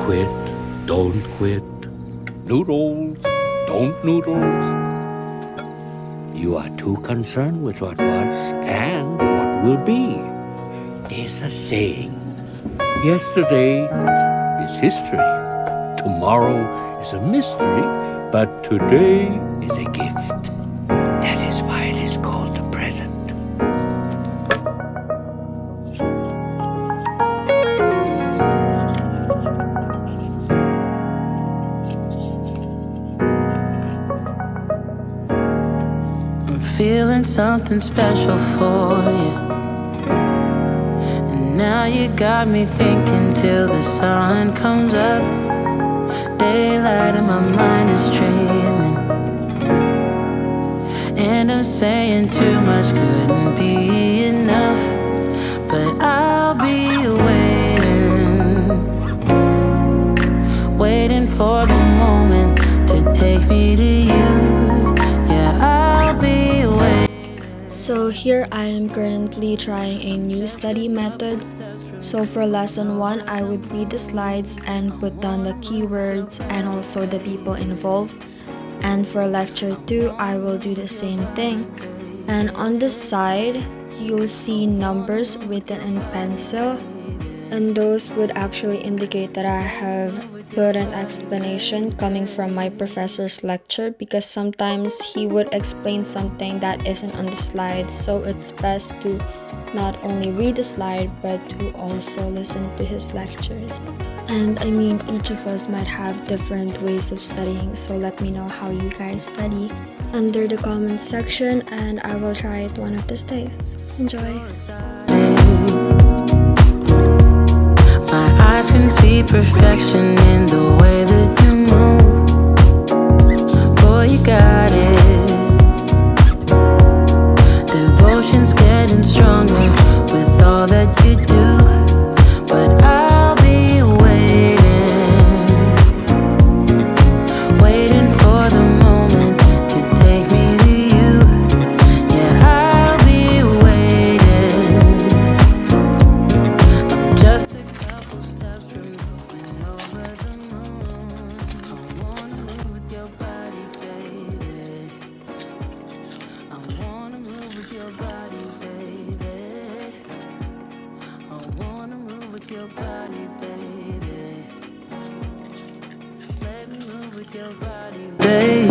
quit, don't quit. Noodles, don't noodles. You are too concerned with what was and what will be. There's a saying. Yesterday is history. Tomorrow is a mystery. But today is a gift. That is why it is called the present. I'm feeling something special for you. And now you got me thinking till the sun comes up. Daylight and my mind is dreaming. And I'm saying too much couldn't be enough. But I'll be waiting for the moment to take me to you. Yeah, I'll be waiting. So here I am currently trying a new study method. So for lesson 1, I would read the slides and put down the keywords and also the people involved. And for lecture 2, I will do the same thing. And on the side, you'll see numbers written in pencil. And those would actually indicate that I have put an explanation coming from my professor's lecture, because sometimes he would explain something that isn't on the slide. So it's best to not only read the slide but to also listen to his lectures. And I mean, each of us might have different ways of studying, so let me know how you guys study under the comment section, and I will try it one of these days. Enjoy! My eyes can see perfection in the way that you move. Boy, you got it. Devotion's getting stronger with all that you do. But I'll be waiting for the moment to take me to you. Yeah, I'll be waiting. I'm just a couple steps from going over the moon. I wanna move with your body, baby. I wanna move with your body, baby. I wanna move with your body, baby. Let me move with your body, baby.